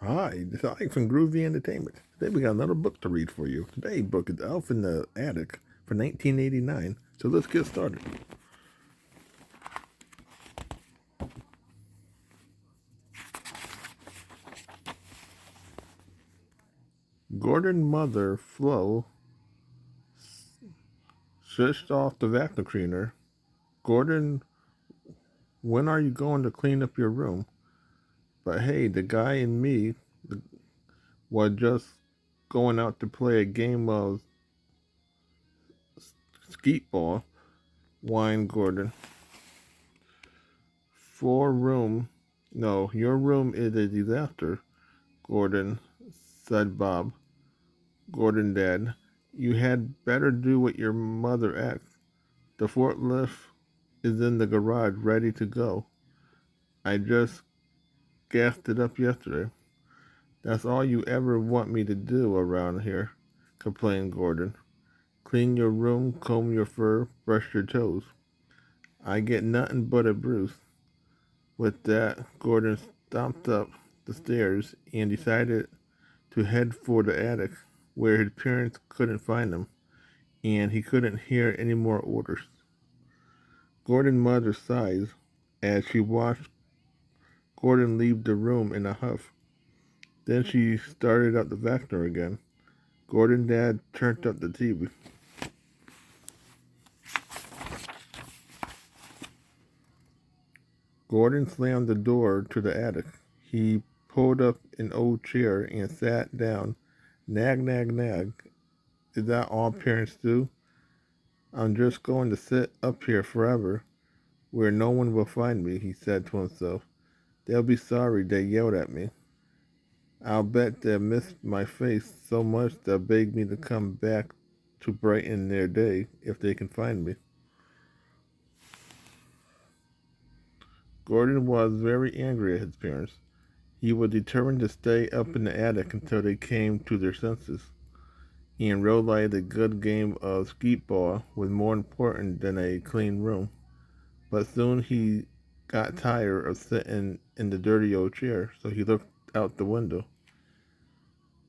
Hi, this is Ike from Groovy Entertainment. Today we got another book to read for you. Today's book is Elf in the Attic for 1989. So let's get started. Gordon's mother, Flo, switched off the vacuum cleaner. Gordon, when are you going to clean up your room? But hey, the guy and me was just going out to play a game of skeet ball, whined Gordon. Four room. No, your room is a disaster, Gordon, said Bob. Gordon Dad, you had better do what your mother asked. The forklift is in the garage ready to go. I just gassed it up yesterday. That's all you ever want me to do around here, complained Gordon. Clean your room, comb your fur, brush your toes. I get nothing but a bruise. With that, Gordon stomped up the stairs and decided to head for the attic, where his parents couldn't find him, and he couldn't hear any more orders. Gordon's mother sighed as she watched Gordon leave the room in a huff. Then she started up the vacuum again. Gordon's dad turned up the TV. Gordon slammed the door to the attic. He pulled up an old chair and sat down. Nag, nag, nag. Is that all parents do? I'm just going to sit up here forever, where no one will find me, he said to himself. They'll be sorry they yelled at me. I'll bet they'll miss my face so much they'll beg me to come back to brighten their day if they can find me. Gordon was very angry at his parents. He was determined to stay up in the attic until they came to their senses and realized a good game of skeet ball was more important than a clean room. But soon he got tired of sitting in the dirty old chair, so he looked out the window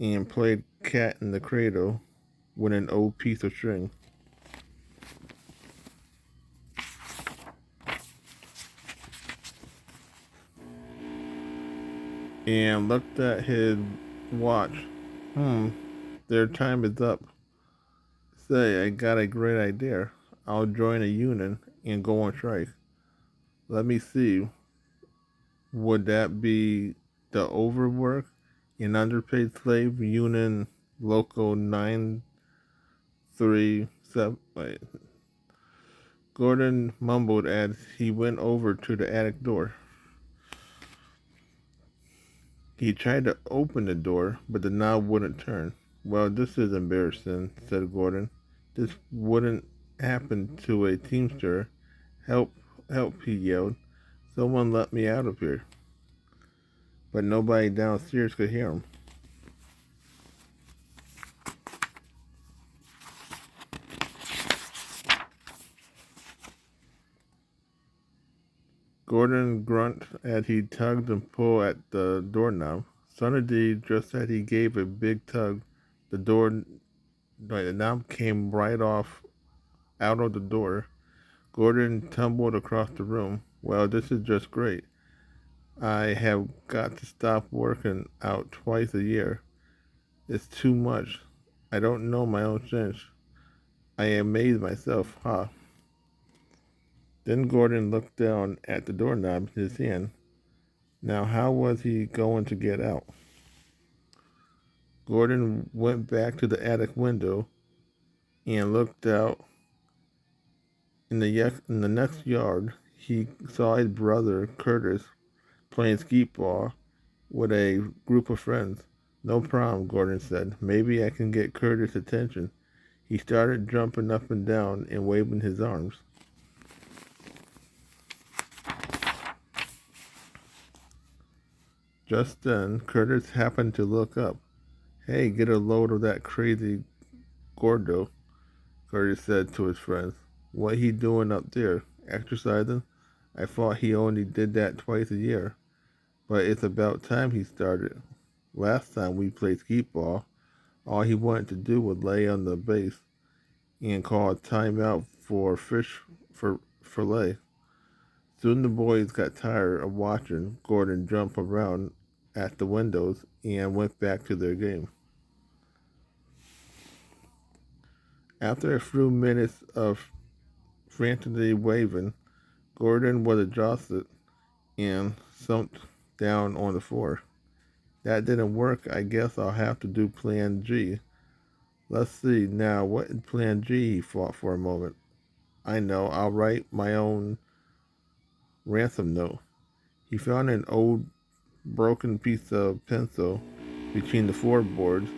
and played cat in the cradle with an old piece of string. And looked at his watch. Their time is up. Say, I got a great idea. I'll join a union and go on strike. Let me see. Would that be the overwork and underpaid slave union local 937? Wait. Gordon mumbled as he went over to the attic door. He tried to open the door, but the knob wouldn't turn. Well, this is embarrassing, said Gordon. This wouldn't happen to a teamster. Help, help, he yelled. Someone let me out of here. But nobody downstairs could hear him. Gordon grunted as he tugged and pulled at the doorknob. Suddenly, just as he gave a big tug, the knob came right off out of the door. Gordon tumbled across the room. Well, this is just great. I have got to stop working out twice a year. It's too much. I don't know my own sense. I amazed myself, huh? Then Gordon looked down at the doorknob in his hand. Now, how was he going to get out? Gordon went back to the attic window and looked out. In the next yard, he saw his brother, Curtis, playing skeet ball with a group of friends. No problem, Gordon said. Maybe I can get Curtis' attention. He started jumping up and down and waving his arms. Just then, Curtis happened to look up. Hey, get a load of that crazy Gordo, Curtis said to his friends. What he doing up there? Exercising? I thought he only did that twice a year. But it's about time he started. Last time we played skeet ball, all he wanted to do was lay on the base and call a timeout for fish for fillet. Soon the boys got tired of watching Gordon jump around at the windows and went back to their game. After a few minutes of frantically waving, Gordon was exhausted and slumped down on the floor. That didn't work. I guess I'll have to do Plan G. Let's see now. What is Plan G? He thought for a moment. I know. I'll write my own ransom note. He found an old broken piece of pencil between the floorboards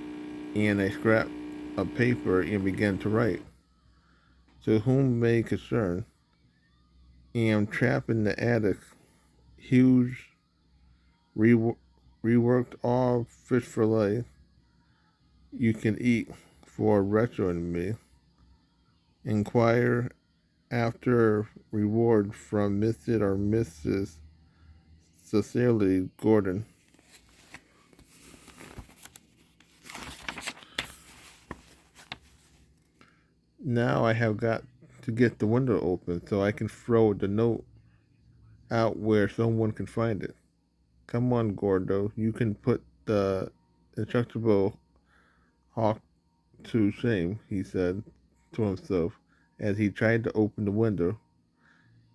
and a scrap of paper and began to write. To whom may concern, am trapped in the attic. Huge reworked all fish fillet you can eat for rescuing me. Inquire after reward from Mr. or Mrs. Sincerely Gordon. Now I have got to get the window open so I can throw the note out where someone can find it. Come on, Gordo. You can put the indestructible hawk to shame, he said to himself as he tried to open the window.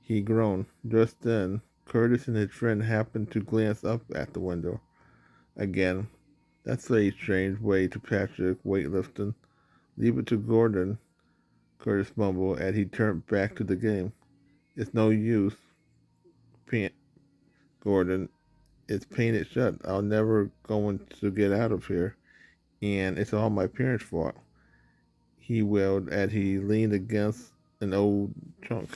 He groaned. Just then, Curtis and his friend happened to glance up at the window. Again, that's a strange way to practice weightlifting. Leave it to Gordon, Curtis mumbled as he turned back to the game. It's no use, pant Gordon. It's painted shut. I'll never going to get out of here, and it's all my parents' fault. He wailed as he leaned against an old trunk.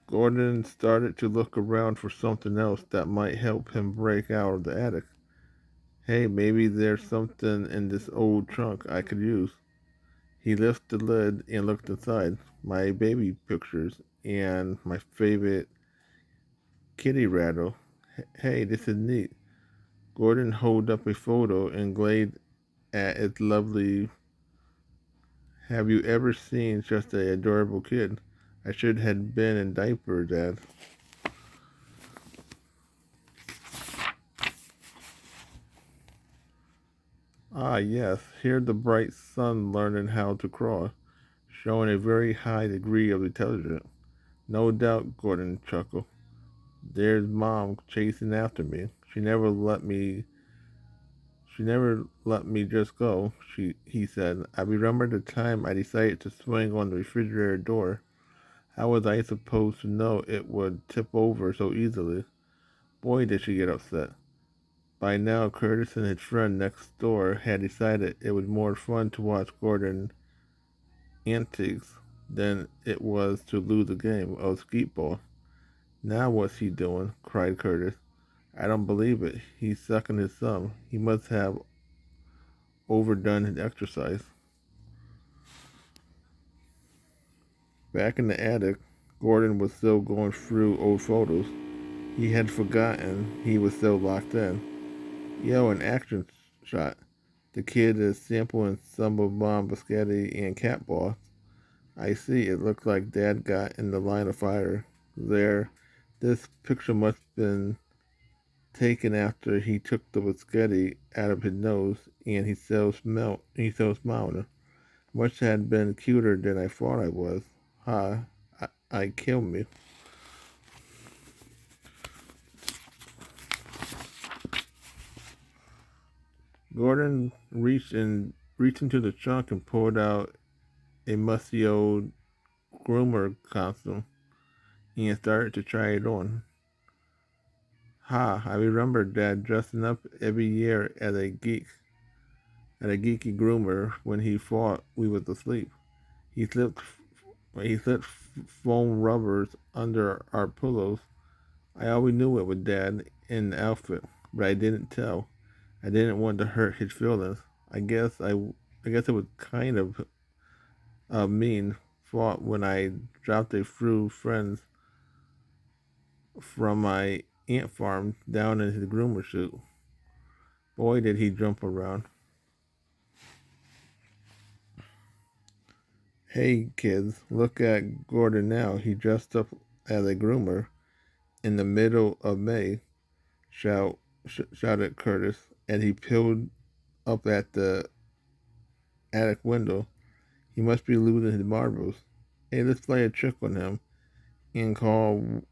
Gordon started to look around for something else that might help him break out of the attic. Hey, maybe there's something in this old trunk I could use. He lifted the lid and looked inside. My baby pictures and my favorite kitty rattle. Hey, this is neat. Gordon held up a photo and glared at its lovely. Have you ever seen such an adorable kid? I should have been in diapers, Dad. Ah, yes, here's the bright sun learning how to crawl, showing a very high degree of intelligence. No doubt, Gordon chuckled. There's Mom chasing after me. She never let me just go, he said. I remember the time I decided to swing on the refrigerator door. How was I supposed to know it would tip over so easily? Boy, did she get upset. By now, Curtis and his friend next door had decided it was more fun to watch Gordon antics than it was to lose a game of skeet ball. Now what's he doing? Cried Curtis. I don't believe it. He's sucking his thumb. He must have overdone his exercise. Back in the attic, Gordon was still going through old photos. He had forgotten he was still locked in. Yo, an action shot. The kid is sampling some of Mom Biscotti and Cat Ball. I see. It looks like Dad got in the line of fire. There. This picture must have been taken after he took the biscotti out of his nose and he still smiling. Much had been cuter than I thought I was. Ha, I killed me. Gordon reached into the trunk and pulled out a musty old groomer costume and started to try it on. Ha, I remember Dad dressing up every year at a geeky groomer when he thought we was asleep. He slipped he slipped foam rubbers under our pillows. I always knew it was Dad in the outfit, but I didn't tell. I didn't want to hurt his feelings. I guess it was kind of a mean thought when I dropped a few friends from my ant farm down in his groomer chute. Boy, did he jump around. Hey, kids, look at Gordon now. He dressed up as a groomer in the middle of May, shouted Curtis, and he peeled up at the attic window. He must be losing his marbles. Hey, let's play a trick on him and call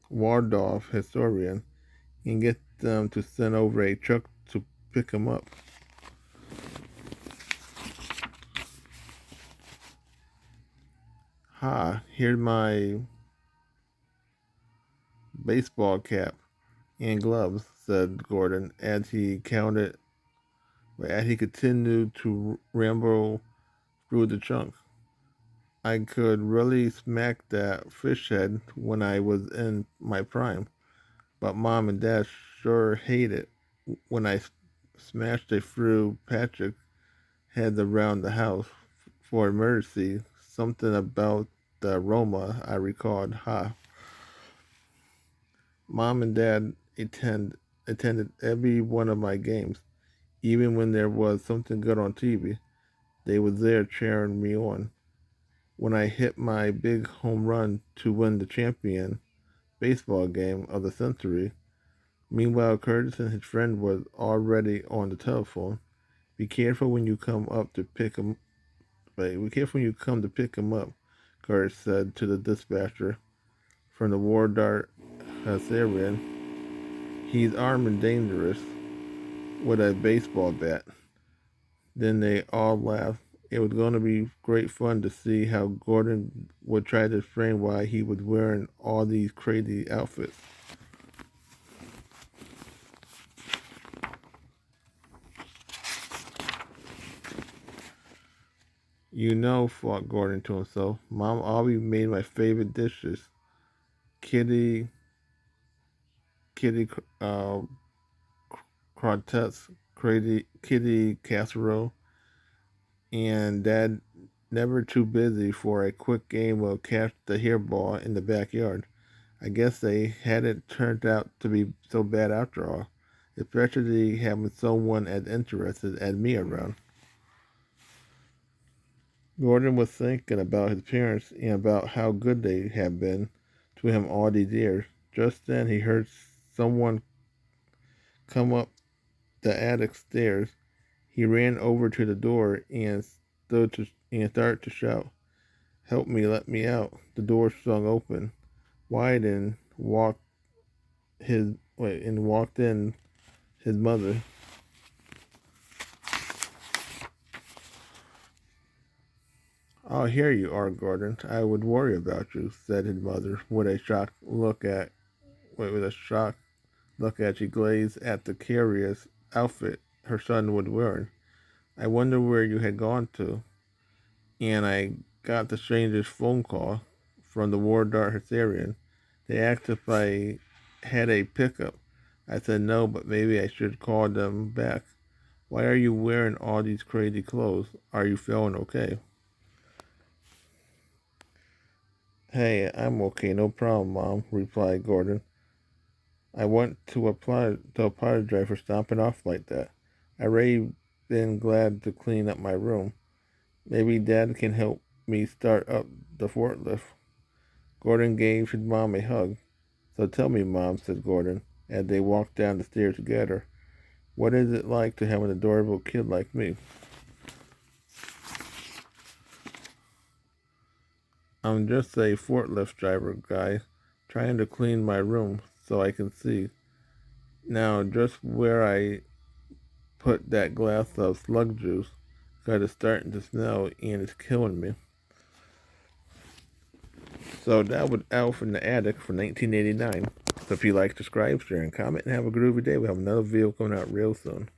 Waldorf historian and get them to send over a truck to pick him up. Ha, here's my baseball cap and gloves, said Gordon as he continued to ramble through the trunk. I could really smack that fish head when I was in my prime, but Mom and Dad sure hate it when I smashed it through Patrick heads around the house for emergency. Something about the aroma I recalled. Ha. Mom and Dad attended every one of my games, even when there was something good on TV. They were there cheering me on. When I hit my big home run to win the champion baseball game of the century, meanwhile Curtis and his friend was already on the telephone. Be careful when you come up to pick him. Be careful when you come to pick him up, Curtis said to the dispatcher from the War Dart Syrian. He's armed and dangerous with a baseball bat. Then they all laughed. It was going to be great fun to see how Gordon would try to explain why he was wearing all these crazy outfits. You know, thought Gordon to himself, Mom always made my favorite dishes. Kitty, kitty croquettes, kitty casserole, and Dad never too busy for a quick game of catch the hairball in the backyard. I guess they hadn't turned out to be so bad after all, especially having someone as interested as me around. Gordon was thinking about his parents and about how good they had been to him all these years. Just then he heard someone come up the attic stairs. He ran over to the door and started to shout, "Help me, let me out." The door swung open wide and walked in his mother. "Oh, here you are, Gordon. I would worry about you," said his mother, with a shocked look as she glazed at the curious outfit her son was wearing. "I wonder where you had gone to." And I got the strangest phone call from the War Dart Hungarian. They asked if I had a pickup. I said no, but maybe I should call them back. Why are you wearing all these crazy clothes? Are you feeling okay? Hey, I'm okay, no problem, Mom, replied Gordon. I want to apologize for stomping off like that. I really been glad to clean up my room. Maybe Dad can help me start up the forklift. Gordon gave his mom a hug. So tell me, Mom, said Gordon, as they walked down the stairs together. What is it like to have an adorable kid like me? I'm just a forklift driver, guy, trying to clean my room so I can see. Now, just where I put that glass of slug juice, because it's starting to smell and it's killing me. So that was Elf in the Attic from 1989. So if you like, subscribe, share, and comment, and have a groovy day. We have another video coming out real soon.